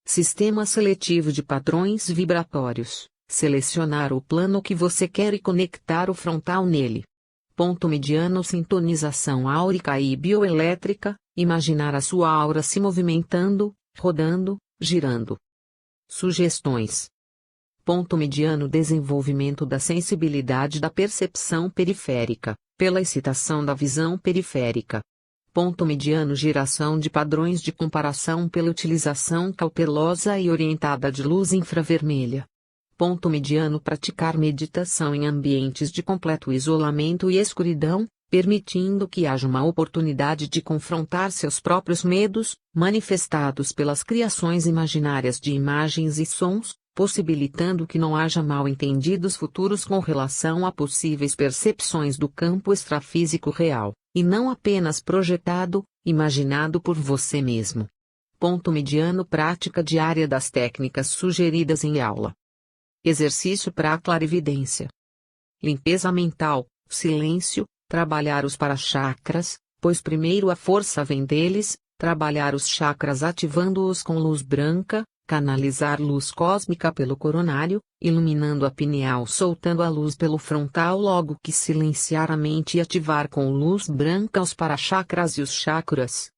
Sistema seletivo de padrões vibratórios. Selecionar o plano que você quer e conectar o frontal nele. Ponto mediano: sintonização áurica e bioelétrica. Imaginar a sua aura se movimentando, rodando, girando. Sugestões. Ponto mediano: desenvolvimento da sensibilidade da percepção periférica, pela excitação da visão periférica. Ponto mediano: geração de padrões de comparação pela utilização cautelosa e orientada de luz infravermelha. Ponto mediano: praticar meditação em ambientes de completo isolamento e escuridão, permitindo que haja uma oportunidade de confrontar seus próprios medos, manifestados pelas criações imaginárias de imagens e sons, possibilitando que não haja mal-entendidos futuros com relação a possíveis percepções do campo extrafísico real, e não apenas projetado, imaginado por você mesmo. Ponto mediano: prática diária das técnicas sugeridas em aula. Exercício para a clarividência. Limpeza mental, silêncio, trabalhar os para-chakras, pois primeiro a força vem deles, trabalhar os chakras ativando-os com luz branca, canalizar luz cósmica pelo coronário, iluminando a pineal, soltando a luz pelo frontal, logo que silenciar a mente e ativar com luz branca os para-chakras e os chakras.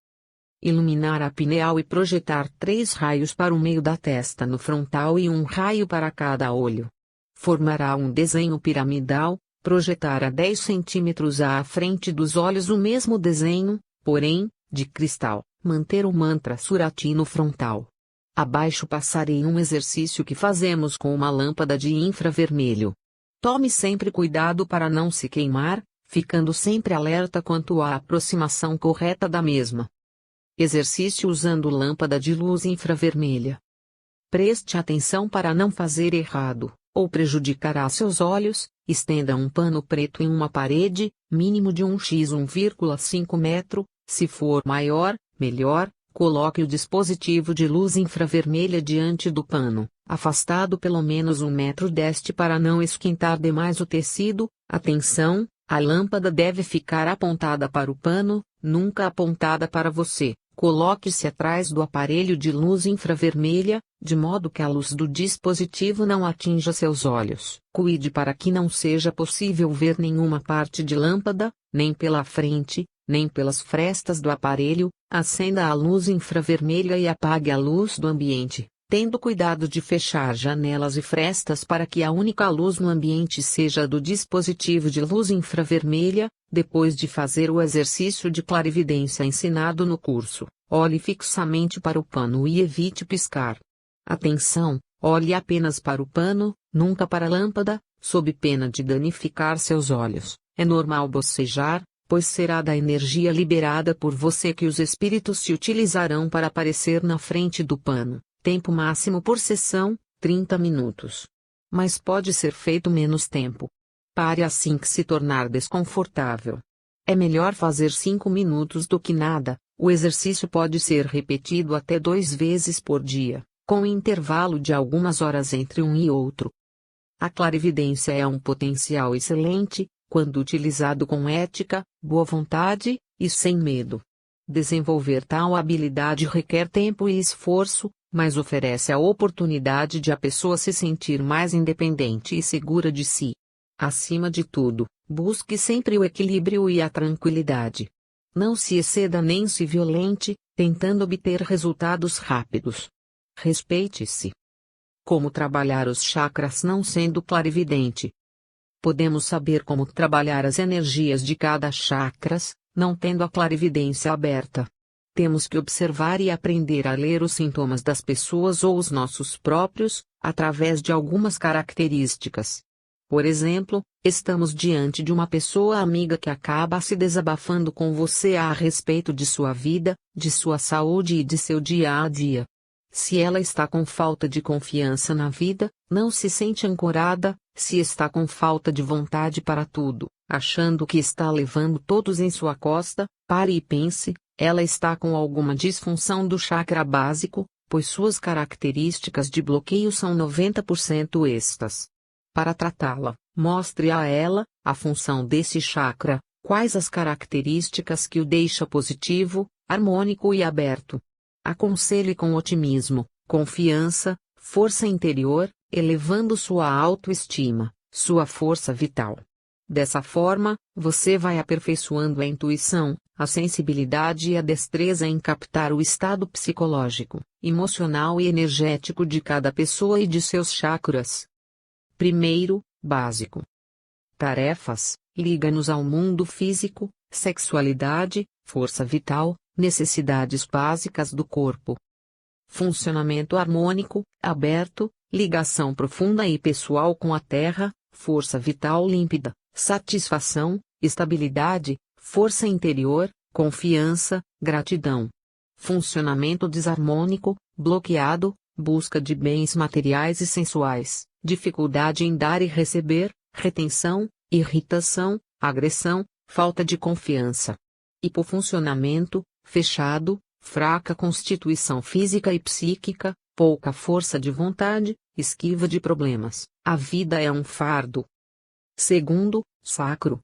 Iluminar a pineal e projetar 3 raios para o meio da testa no frontal e 1 raio para cada olho. Formará um desenho piramidal, projetar a 10 centímetros à frente dos olhos o mesmo desenho, porém, de cristal, manter o mantra Surati no frontal. Abaixo passarei um exercício que fazemos com uma lâmpada de infravermelho. Tome sempre cuidado para não se queimar, ficando sempre alerta quanto à aproximação correta da mesma. Exercício usando lâmpada de luz infravermelha. Preste atenção para não fazer errado, ou prejudicará seus olhos, estenda um pano preto em uma parede, mínimo de 1x1,5 metro, se for maior, melhor. Coloque o dispositivo de luz infravermelha diante do pano, afastado pelo menos 1 metro deste para não esquentar demais o tecido. Atenção, a lâmpada deve ficar apontada para o pano, nunca apontada para você. Coloque-se atrás do aparelho de luz infravermelha, de modo que a luz do dispositivo não atinja seus olhos. Cuide para que não seja possível ver nenhuma parte de lâmpada, nem pela frente, nem pelas frestas do aparelho. Acenda a luz infravermelha e apague a luz do ambiente, tendo cuidado de fechar janelas e frestas para que a única luz no ambiente seja a do dispositivo de luz infravermelha. Depois de fazer o exercício de clarividência ensinado no curso, olhe fixamente para o pano e evite piscar. Atenção, olhe apenas para o pano, nunca para a lâmpada, sob pena de danificar seus olhos. É normal bocejar, pois será da energia liberada por você que os espíritos se utilizarão para aparecer na frente do pano. Tempo máximo por sessão, 30 minutos. Mas pode ser feito menos tempo. Pare assim que se tornar desconfortável. É melhor fazer 5 minutos do que nada. O exercício pode ser repetido até 2 vezes por dia, com intervalo de algumas horas entre um e outro. A clarividência é um potencial excelente, quando utilizado com ética, boa vontade, e sem medo. Desenvolver tal habilidade requer tempo e esforço, mas oferece a oportunidade de a pessoa se sentir mais independente e segura de si. Acima de tudo, busque sempre o equilíbrio e a tranquilidade. Não se exceda nem se violente, tentando obter resultados rápidos. Respeite-se. Como trabalhar os chakras não sendo clarividente? Podemos saber como trabalhar as energias de cada chakras, não tendo a clarividência aberta. Temos que observar e aprender a ler os sintomas das pessoas ou os nossos próprios, através de algumas características. Por exemplo, estamos diante de uma pessoa amiga que acaba se desabafando com você a respeito de sua vida, de sua saúde e de seu dia a dia. Se ela está com falta de confiança na vida, não se sente ancorada, se está com falta de vontade para tudo, achando que está levando todos em sua costa, pare e pense, ela está com alguma disfunção do chakra básico, pois suas características de bloqueio são 90% estas. Para tratá-la, mostre a ela a função desse chakra, quais as características que o deixa positivo, harmônico e aberto. Aconselhe com otimismo, confiança, força interior, elevando sua autoestima, sua força vital. Dessa forma, você vai aperfeiçoando a intuição, a sensibilidade e a destreza em captar o estado psicológico, emocional e energético de cada pessoa e de seus chakras. Primeiro, básico. Tarefas: liga-nos ao mundo físico, sexualidade, força vital, necessidades básicas do corpo. Funcionamento harmônico, aberto, ligação profunda e pessoal com a terra, força vital límpida, satisfação, estabilidade, força interior, confiança, gratidão. Funcionamento desarmônico, bloqueado, busca de bens materiais e sensuais, dificuldade em dar e receber, retenção, irritação, agressão, falta de confiança. Hipofuncionamento, fechado, fraca constituição física e psíquica, pouca força de vontade, esquiva de problemas. A vida é um fardo. Segundo, sacro.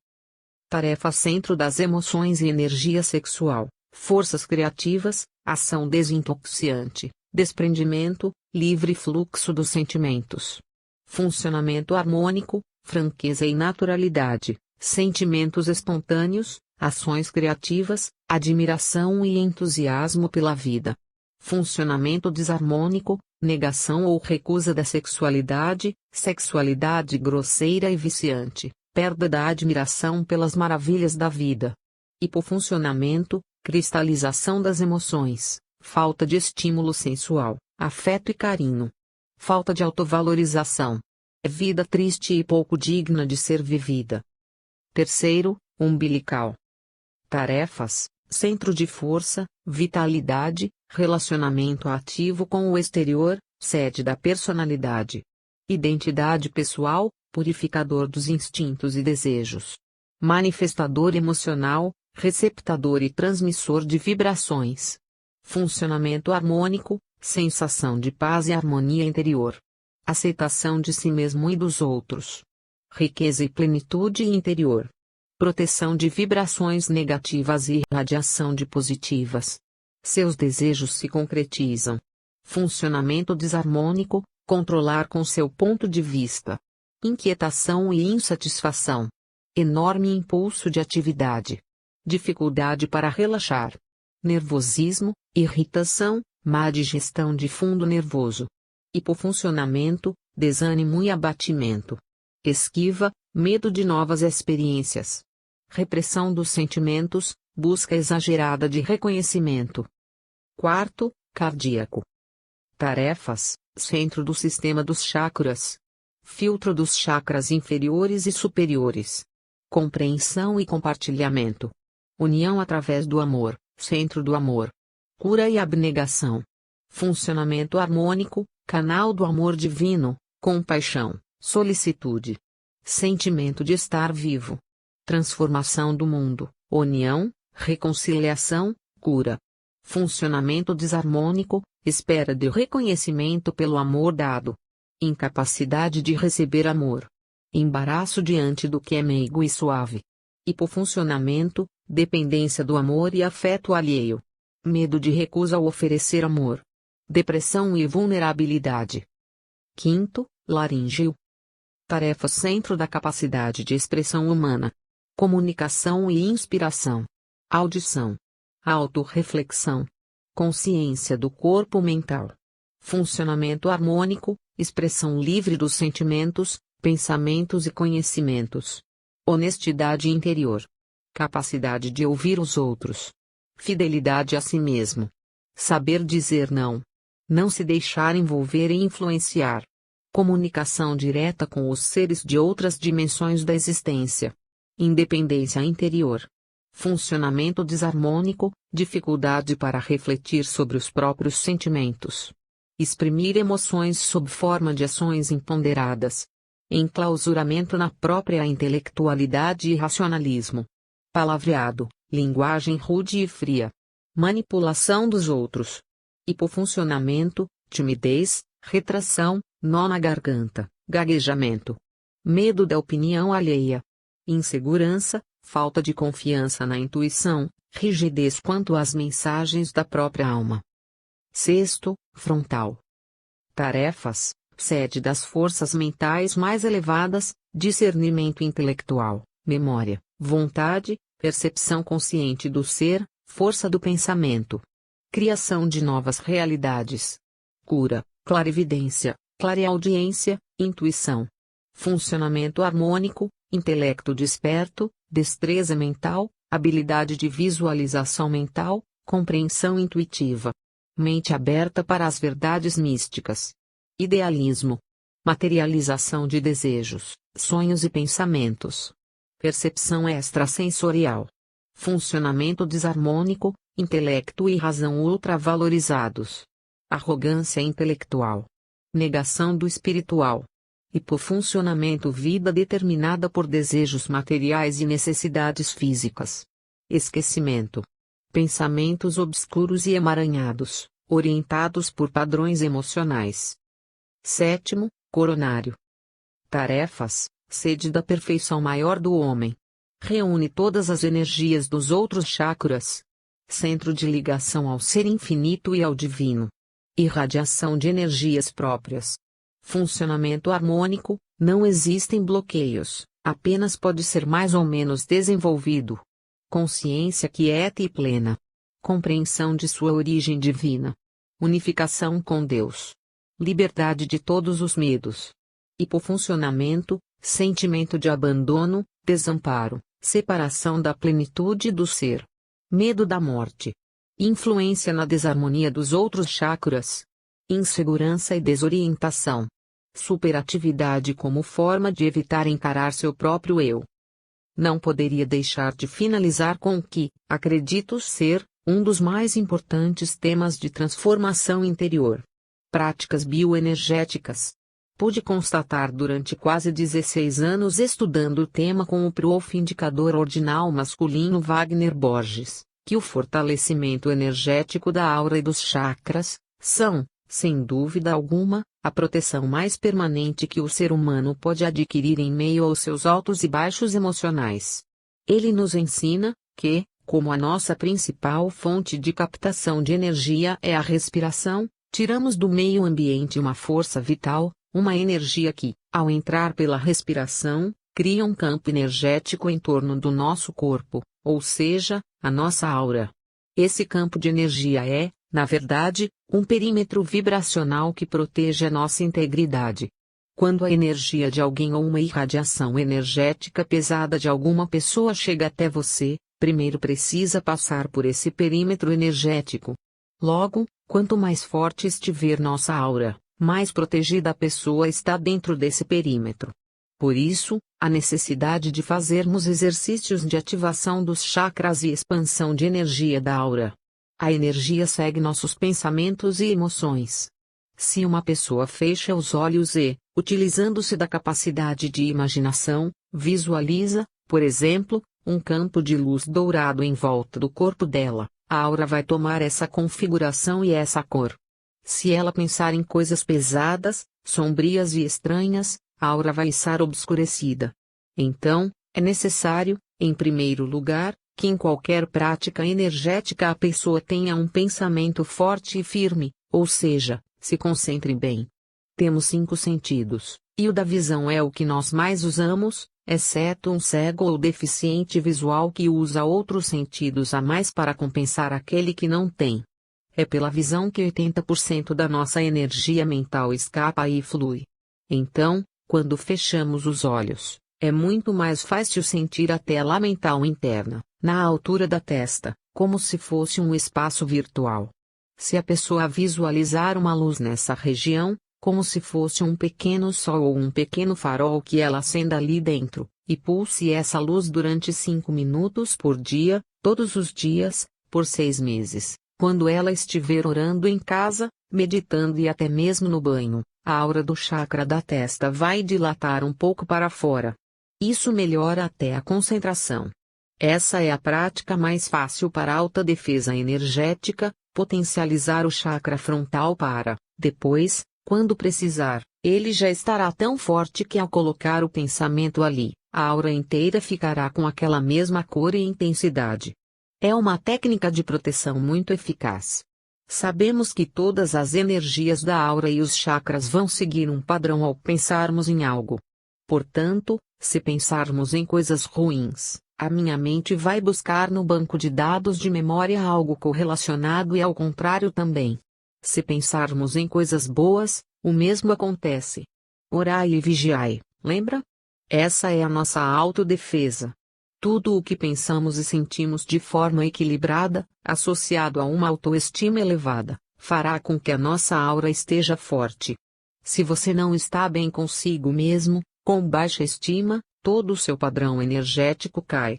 Tarefa centro das emoções e energia sexual, forças criativas, ação desintoxicante, desprendimento, livre fluxo dos sentimentos. Funcionamento harmônico, franqueza e naturalidade, sentimentos espontâneos, ações criativas, admiração e entusiasmo pela vida. Funcionamento desarmônico, negação ou recusa da sexualidade, sexualidade grosseira e viciante, perda da admiração pelas maravilhas da vida. Hipofuncionamento, cristalização das emoções, falta de estímulo sensual, afeto e carinho. Falta de autovalorização. É vida triste e pouco digna de ser vivida. Terceiro, umbilical. Tarefas: centro de força, vitalidade, relacionamento ativo com o exterior, sede da personalidade. Identidade pessoal, purificador dos instintos e desejos, manifestador emocional, receptador e transmissor de vibrações, funcionamento harmônico, sensação de paz e harmonia interior, aceitação de si mesmo e dos outros, riqueza e plenitude interior, proteção de vibrações negativas e irradiação de positivas. Seus desejos se concretizam. Funcionamento desarmônico, controlar com seu ponto de vista. Inquietação e insatisfação. Enorme impulso de atividade. Dificuldade para relaxar. Nervosismo, irritação, má digestão de fundo nervoso. Hipofuncionamento, desânimo e abatimento. Esquiva, medo de novas experiências. Repressão dos sentimentos, busca exagerada de reconhecimento. Quarto, cardíaco. Tarefas, centro do sistema dos chakras. Filtro dos chakras inferiores e superiores. Compreensão e compartilhamento. União através do amor, centro do amor. Cura e abnegação. Funcionamento harmônico, canal do amor divino, compaixão, solicitude. Sentimento de estar vivo. Transformação do mundo, união, reconciliação, cura. Funcionamento desarmônico, espera de reconhecimento pelo amor dado. Incapacidade de receber amor. Embaraço diante do que é meigo e suave. Hipofuncionamento, dependência do amor e afeto alheio. Medo de recusa ao oferecer amor. Depressão e vulnerabilidade. Quinto, laríngeo. Tarefas centro da capacidade de expressão humana. Comunicação e inspiração. Audição. Autorreflexão. Consciência do corpo mental. Funcionamento harmônico, expressão livre dos sentimentos, pensamentos e conhecimentos. Honestidade interior. Capacidade de ouvir os outros. Fidelidade a si mesmo. Saber dizer não. Não se deixar envolver e influenciar. Comunicação direta com os seres de outras dimensões da existência. Independência interior. Funcionamento desarmônico, dificuldade para refletir sobre os próprios sentimentos. Exprimir emoções sob forma de ações imponderadas. Enclausuramento na própria intelectualidade e racionalismo. Palavreado, linguagem rude e fria. Manipulação dos outros. Hipofuncionamento, timidez, retração, nó na garganta, gaguejamento. Medo da opinião alheia. Insegurança, falta de confiança na intuição, rigidez quanto às mensagens da própria alma. Sexto, frontal. Tarefas, sede das forças mentais mais elevadas, discernimento intelectual, memória, vontade, percepção consciente do ser, força do pensamento. Criação de novas realidades. Cura, clarividência, clareaudiência, intuição. Funcionamento harmônico, intelecto desperto, destreza mental, habilidade de visualização mental, compreensão intuitiva. Mente aberta para as verdades místicas. Idealismo. Materialização de desejos, sonhos e pensamentos. Percepção extrasensorial. Funcionamento desarmônico, intelecto e razão ultravalorizados. Arrogância intelectual. Negação do espiritual. Hipofuncionamento vida determinada por desejos materiais e necessidades físicas. Esquecimento. Pensamentos obscuros e emaranhados, orientados por padrões emocionais. Sétimo, coronário. Tarefas, sede da perfeição maior do homem. Reúne todas as energias dos outros chakras. Centro de ligação ao ser infinito e ao divino. Irradiação de energias próprias. Funcionamento harmônico, não existem bloqueios, apenas pode ser mais ou menos desenvolvido. Consciência quieta e plena. Compreensão de sua origem divina. Unificação com Deus. Liberdade de todos os medos. Hipofuncionamento, sentimento de abandono, desamparo, separação da plenitude do ser. Medo da morte. Influência na desarmonia dos outros chakras. Insegurança e desorientação. Superatividade como forma de evitar encarar seu próprio eu. Não poderia deixar de finalizar com o que, acredito ser, um dos mais importantes temas de transformação interior. Práticas bioenergéticas. Pude constatar durante quase 16 anos estudando o tema com o prof. Indicador ordinal masculino Wagner Borges, que o fortalecimento energético da aura e dos chakras são, sem dúvida alguma, a proteção mais permanente que o ser humano pode adquirir em meio aos seus altos e baixos emocionais. Ele nos ensina que, como a nossa principal fonte de captação de energia é a respiração, tiramos do meio ambiente uma força vital, uma energia que, ao entrar pela respiração, cria um campo energético em torno do nosso corpo, ou seja, a nossa aura. Esse campo de energia é, na verdade, um perímetro vibracional que protege a nossa integridade. Quando a energia de alguém ou uma irradiação energética pesada de alguma pessoa chega até você, primeiro precisa passar por esse perímetro energético. Logo, quanto mais forte estiver nossa aura, mais protegida a pessoa está dentro desse perímetro. Por isso, a necessidade de fazermos exercícios de ativação dos chakras e expansão de energia da aura. A energia segue nossos pensamentos e emoções. Se uma pessoa fecha os olhos e, utilizando-se da capacidade de imaginação, visualiza, por exemplo, um campo de luz dourado em volta do corpo dela, a aura vai tomar essa configuração e essa cor. Se ela pensar em coisas pesadas, sombrias e estranhas, a aura vai estar obscurecida. Então, é necessário, em primeiro lugar, que em qualquer prática energética a pessoa tenha um pensamento forte e firme, ou seja, se concentre bem. Temos 5 sentidos, e o da visão é o que nós mais usamos, exceto um cego ou deficiente visual que usa outros sentidos a mais para compensar aquele que não tem. É pela visão que 80% da nossa energia mental escapa e flui. Então, quando fechamos os olhos, é muito mais fácil sentir a tela mental interna, na altura da testa, como se fosse um espaço virtual. Se a pessoa visualizar uma luz nessa região, como se fosse um pequeno sol ou um pequeno farol que ela acenda ali dentro, e pulse essa luz durante 5 minutos por dia, todos os dias, por 6 meses, quando ela estiver orando em casa, meditando e até mesmo no banho, a aura do chakra da testa vai dilatar um pouco para fora. Isso melhora até a concentração. Essa é a prática mais fácil para alta defesa energética, potencializar o chakra frontal para, depois, quando precisar, ele já estará tão forte que ao colocar o pensamento ali, a aura inteira ficará com aquela mesma cor e intensidade. É uma técnica de proteção muito eficaz. Sabemos que todas as energias da aura e os chakras vão seguir um padrão ao pensarmos em algo. Portanto, se pensarmos em coisas ruins, a minha mente vai buscar no banco de dados de memória algo correlacionado e ao contrário também. Se pensarmos em coisas boas, o mesmo acontece. Orai e vigiai, lembra? Essa é a nossa autodefesa. Tudo o que pensamos e sentimos de forma equilibrada, associado a uma autoestima elevada, fará com que a nossa aura esteja forte. Se você não está bem consigo mesmo, com baixa estima, todo o seu padrão energético cai.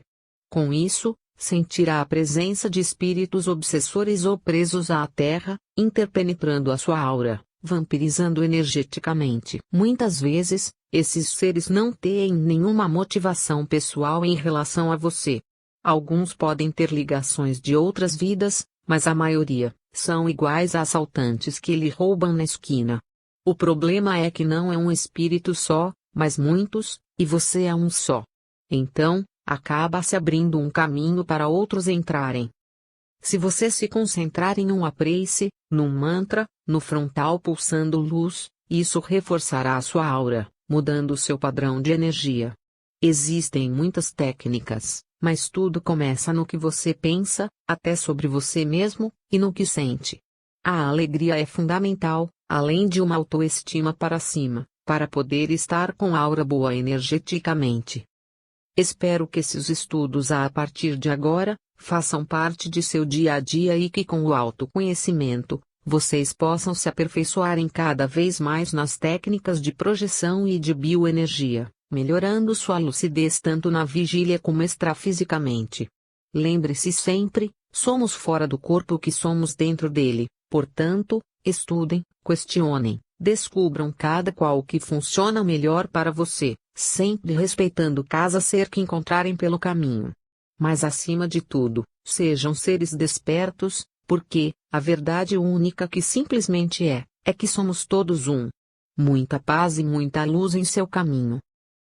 Com isso, sentirá a presença de espíritos obsessores ou presos à terra, interpenetrando a sua aura, vampirizando energeticamente. Muitas vezes, esses seres não têm nenhuma motivação pessoal em relação a você. Alguns podem ter ligações de outras vidas, mas a maioria são iguais a assaltantes que lhe roubam na esquina. O problema é que não é um espírito só, mas muitos, e você é um só. Então, acaba se abrindo um caminho para outros entrarem. Se você se concentrar em uma prece, num mantra, no frontal pulsando luz, isso reforçará a sua aura, mudando o seu padrão de energia. Existem muitas técnicas, mas tudo começa no que você pensa, até sobre você mesmo, e no que sente. A alegria é fundamental, além de uma autoestima para cima, para poder estar com aura boa energeticamente. Espero que esses estudos a partir de agora, façam parte de seu dia a dia e que com o autoconhecimento, vocês possam se aperfeiçoarem cada vez mais nas técnicas de projeção e de bioenergia, melhorando sua lucidez tanto na vigília como extrafisicamente. Lembre-se sempre, somos fora do corpo o que somos dentro dele, portanto, estudem, questionem, Descubram cada qual o que funciona melhor para você, sempre respeitando cada ser que encontrarem pelo caminho. Mas acima de tudo, sejam seres despertos, porque a verdade única que simplesmente é que somos todos um. Muita paz e muita luz em seu caminho.